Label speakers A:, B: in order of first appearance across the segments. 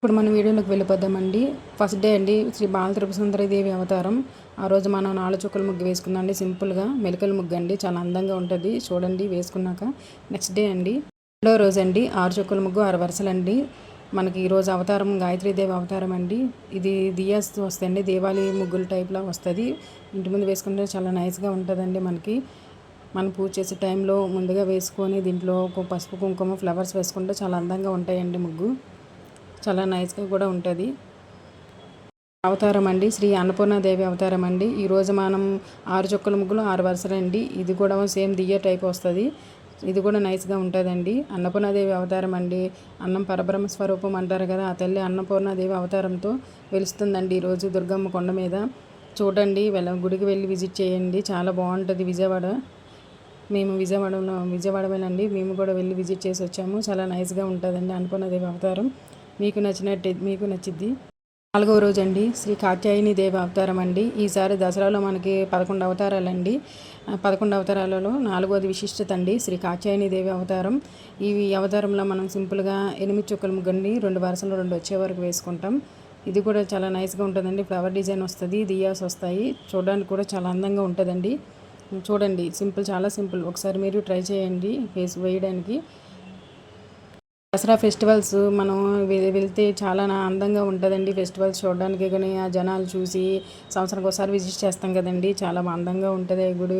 A: ఇప్పుడు మనం వీడియోలోకి వెళ్ళిపోదామండి. ఫస్ట్ డే అండి శ్రీ బాల త్రిపుర దేవి అవతారం. ఆ రోజు మనం 4 చుక్కల ముగ్గు వేసుకుందాం అండి. సింపుల్గా మెలికల ముగ్గు అండి, చాలా అందంగా ఉంటుంది చూడండి వేసుకున్నాక. నెక్స్ట్ డే అండి రెండో రోజు అండి 6 చుక్కల ముగ్గు 6 వరుసలండి. మనకి ఈరోజు అవతారం దేవి అవతారం అండి. ఇది దియాస్ వస్తాయండి, దీవాలి ముగ్గుల టైప్లో వస్తుంది. ఇంటి ముందు వేసుకుంటే చాలా నైస్గా ఉంటుందండి. మనం పూజ చేసే టైంలో ముందుగా వేసుకొని దీంట్లో పసుపు కుంకుమ ఫ్లవర్స్ వేసుకుంటే చాలా అందంగా ఉంటాయండి. ముగ్గు చాలా నైస్గా కూడా ఉంటుంది. అవతారం అండి శ్రీ అన్నపూర్ణాదేవి అవతారం అండి. ఈరోజు మనం 6 చుక్కల ముగ్గులు 6 వరుసలండి. ఇది కూడా సేమ్ దియ్య టైప్ వస్తుంది. ఇది కూడా నైస్గా ఉంటుందండి. అన్నపూర్ణాదేవి అవతారం అండి. అన్నం పరబ్రహ్మ స్వరూపం అంటారు కదా, ఆ తల్లి అన్నపూర్ణాదేవి అవతారంతో వెలుస్తుందండి ఈరోజు దుర్గమ్మ కొండ మీద. చూడండి, గుడికి వెళ్ళి విజిట్ చేయండి, చాలా బాగుంటుంది. మేము విజయవాడమేనండి, మేము కూడా వెళ్ళి విజిట్ చేసి వచ్చాము. చాలా నైస్గా ఉంటుందండి అన్నపూర్ణాదేవి అవతారం. మీకు నచ్చిద్ది. 4వ రోజు అండి శ్రీ కాత్యాయని దేవి అవతారం అండి. ఈసారి దసరాలో మనకి 11 అవతారాలండి. 11 అవతారాలలో 4వది విశిష్టత అండి శ్రీ కాత్యాయని దేవి అవతారం. ఈ అవతారంలో మనం సింపుల్గా 8 చుక్కల ముగ్గండి 2 వరుసలు 2 వచ్చే వరకు వేసుకుంటాం. ఇది కూడా చాలా నైస్గా ఉంటుందండి. ఫ్లవర్ డిజైన్ వస్తుంది, దియాస్ వస్తాయి. చూడడానికి కూడా చాలా అందంగా ఉంటుందండి. చూడండి, చాలా సింపుల్. ఒకసారి మీరు ట్రై చేయండి వేయడానికి. దసరా ఫెస్టివల్స్ మనం వెళ్తే చాలా అందంగా ఉంటుందండి. ఫెస్టివల్స్ చూడడానికి కానీ ఆ జనాలు చూసి సంవత్సరానికి ఒకసారి విజిట్ చేస్తాం కదండి, చాలా అందంగా ఉంటుంది. గుడి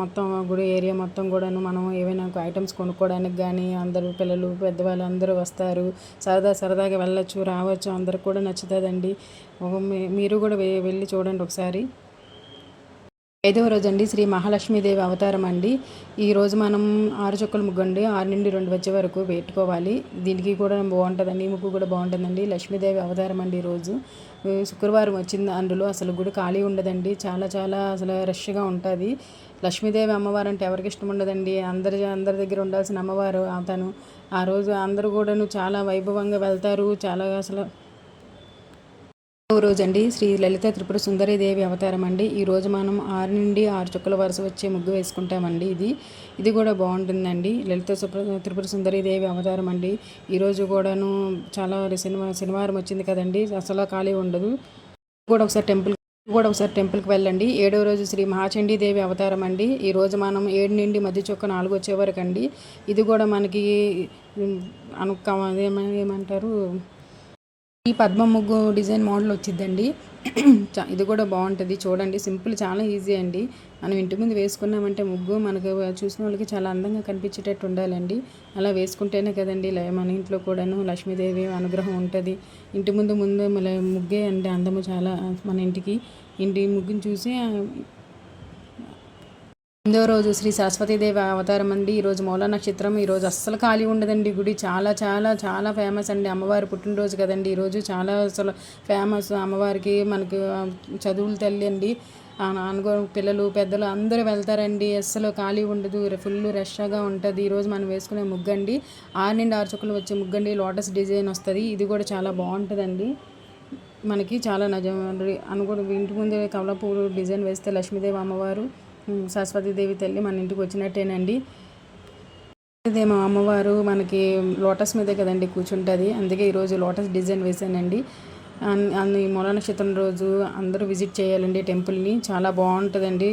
A: మొత్తం గుడి ఏరియా మొత్తం కూడాను మనం ఏవైనా ఐటమ్స్ కొనుక్కోవడానికి కానీ అందరూ పిల్లలు పెద్దవాళ్ళు అందరూ వస్తారు. సరదాగా వెళ్ళొచ్చు రావచ్చు, అందరికి కూడా నచ్చుతుందండి. మీరు కూడా వెళ్ళి చూడండి ఒకసారి. 5వ రోజు అండి శ్రీ మహాలక్ష్మీదేవి అవతారం అండి. ఈరోజు మనం 6 చుక్కల ముగ్గు అండి, 6 నుండి 2 వచ్చే వరకు పెట్టుకోవాలి. దీనికి కూడా బాగుంటుందండి, ముగ్గు కూడా బాగుంటుందండి. లక్ష్మీదేవి అవతారం అండి. ఈరోజు శుక్రవారం వచ్చింది, అందులో అసలు గుడి ఖాళీ ఉండదండి. చాలా అసలు రష్గా ఉంటుంది. లక్ష్మీదేవి అమ్మవారు అంటే ఎవరికి ఇష్టం ఉండదండి. అందరి దగ్గర ఉండాల్సిన అమ్మవారు తను. ఆ రోజు అందరూ కూడాను చాలా వైభవంగా వెళ్తారు. చాలా అసలు రోజు అండి శ్రీ లలిత త్రిపుర దేవి అవతారం అండి. ఈరోజు మనం 6 నుండి 6 చుక్కల వరుస వచ్చే ముగ్గు వేసుకుంటామండి. ఇది కూడా బాగుంటుందండి. లలిత త్రిపుర దేవి అవతారం అండి. ఈరోజు కూడాను చాలా శనివారం వచ్చింది కదండి, అసలు ఖాళీ ఉండదు. కూడా ఒకసారి టెంపుల్కి వెళ్ళండి. 7వ రోజు శ్రీ దేవి అవతారం అండి. ఈరోజు మనం 7 నుండి మధ్య చుక్క 4 వచ్చే వరకు అండి. ఇది కూడా మనకి ఏమంటారు, ఈ పద్మ ముగ్గు డిజైన్ మోడల్ వచ్చిందండి. ఇది కూడా బాగుంటుంది. చూడండి, సింపుల్, చాలా ఈజీ అండి. మనం ఇంటి ముందు వేసుకున్నామంటే ముగ్గు మనకు చూసిన వాళ్ళకి చాలా అందంగా కనిపించేటట్టు ఉండాలండి. అలా వేసుకుంటేనే కదండి మన ఇంట్లో కూడాను లక్ష్మీదేవి అనుగ్రహం ఉంటుంది. ఇంటి ముందు ముగ్గే అంటే అందము చాలా. మన ఇంటి ముగ్గుని చూసి 8వ రోజు శ్రీ సరస్వతీదేవి అవతారం అండి. ఈరోజు మూల నక్షత్రం. ఈరోజు అస్సలు ఖాళీ ఉండదండి. గుడి చాలా ఫేమస్ అండి. అమ్మవారి పుట్టినరోజు కదండి ఈరోజు. చాలా అసలు ఫేమస్ అమ్మవారికి. మనకు చదువుల తల్లి అండి. పిల్లలు పెద్దలు అందరూ వెళ్తారండి. అస్సలు ఖాళీ ఉండదు, ఫుల్ రష్గా ఉంటుంది. ఈరోజు మనం వేసుకునే ముగ్గండి 6 నుండి 6 చుక్కలు వచ్చే ముగ్గండి. లోటస్ డిజైన్ వస్తుంది. ఇది కూడా చాలా బాగుంటుందండి. మనకి చాలా ఇంటి ముందే కమల పువ్వు డిజైన్ వేస్తే లక్ష్మీదేవి అమ్మవారు, సరస్వతీదేవి తల్లి మన ఇంటికి వచ్చినట్టేనండి. ఇదేమో అమ్మవారు మనకి లోటస్ మీదే కదండి కూర్చుంటుంది, అందుకే ఈరోజు లోటస్ డిజైన్ వేసానండి. మూల నక్షత్రం రోజు అందరూ విజిట్ చేయాలండి టెంపుల్ని. చాలా బాగుంటుందండి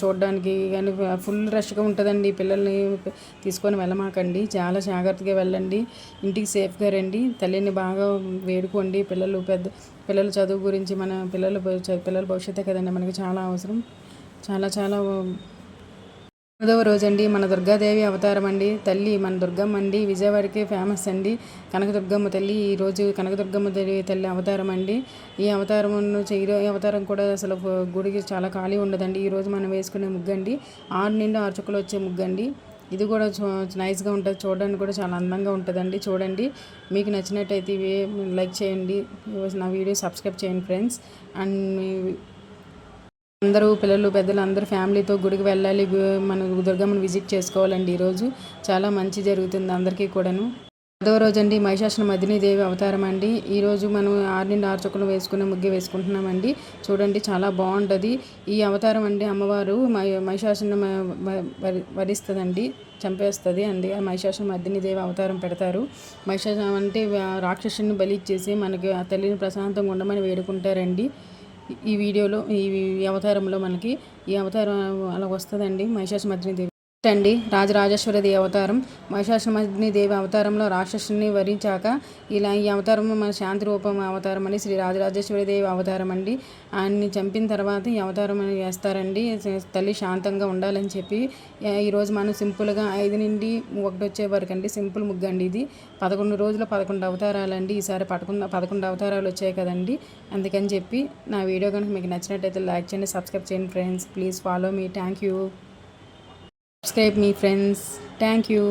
A: చూడడానికి. కానీ ఫుల్ రష్గా ఉంటుందండి. పిల్లల్ని తీసుకొని వెళ్ళమాకండి, చాలా జాగ్రత్తగా వెళ్ళండి. ఇంటికి సేఫ్గా రండి. తల్లిని బాగా వేడుకోండి. పిల్లల చదువు గురించి, మన పిల్లల భవిష్యత్తే కదండి మనకి చాలా అవసరం. చాలా 9వ రోజు అండి మన దుర్గాదేవి అవతారం అండి. తల్లి మన దుర్గమ్మ అండి, విజయవాడకి ఫేమస్ అండి కనకదుర్గమ్మ తల్లి. ఈరోజు కనకదుర్గమ్మ తల్లి అవతారం అండి. ఈ అవతారం కూడా అసలు గుడికి చాలా ఖాళీ ఉండదండి. ఈరోజు మనం వేసుకునే ముగ్గండి 6 నుండి 6 చుక్కలు వచ్చే ముగ్గండి. ఇది కూడా నైస్గా ఉంటుంది, చూడడానికి కూడా చాలా అందంగా ఉంటుందండి. చూడండి, మీకు నచ్చినట్టయితే లైక్ చేయండి, నా వీడియో సబ్స్క్రైబ్ చేయండి ఫ్రెండ్స్. అండ్ అందరూ పిల్లలు పెద్దలు అందరూ ఫ్యామిలీతో గుడికి వెళ్ళాలి. మన దుర్గమ్మను విజిట్ చేసుకోవాలండి. ఈరోజు చాలా మంచి జరుగుతుంది అందరికీ కూడాను. పదో రోజు అండి మహిషాసున మర్దిని దేవి అవతారం అండి. ఈరోజు మనం 6 నుండి 6 చుక్కలు వేసుకునే ముగ్గు వేసుకుంటున్నామండి. చూడండి చాలా బాగుంటుంది ఈ అవతారం అండి. అమ్మవారు మహిషాసుని వధిస్తుందండి, చంపేస్తుంది అండి. ఆ మహిషాసున మర్దిని దేవి అవతారం పెడతారు. మహిషాసున అంటే రాక్షసుని బలి ఇచ్చేసి మనకి ఆ తల్లిని ప్రశాంతంగా ఉండమని వేడుకుంటారండి. ఈ వీడియోలో ఈ అవతారంలో మనకి ఈ అవతారం అలా వస్తుందండి మహిషాసున మర్దిని దేవి అండి. రాజరాజేశ్వరి దేవి అవతారం. మహిషాసురమర్దిని దేవి అవతారంలో రాక్షసుని వరించాక ఇలా ఈ అవతారం మన శాంతి రూపం అవతారం అని శ్రీ రాజరాజేశ్వరి దేవి అవతారం అండి. ఆయన్ని చంపిన తర్వాత ఈ అవతారం అని వేస్తారండి. తల్లి శాంతంగా ఉండాలని చెప్పి ఈరోజు మనం సింపుల్గా 5 నుండి 1 వచ్చే వరకు అండి సింపుల్ ముగ్గు అండి. ఇది 11 రోజుల 11 అవతారాలు అండి. ఈసారి 11 అవతారాలు వచ్చాయి కదండి. అందుకని చెప్పి నా వీడియో కనుక మీకు నచ్చినట్టయితే లైక్ చేయండి, సబ్స్క్రైబ్ చేయండి friends. Please follow me. Thank you. Subscribe me friends. Thank you.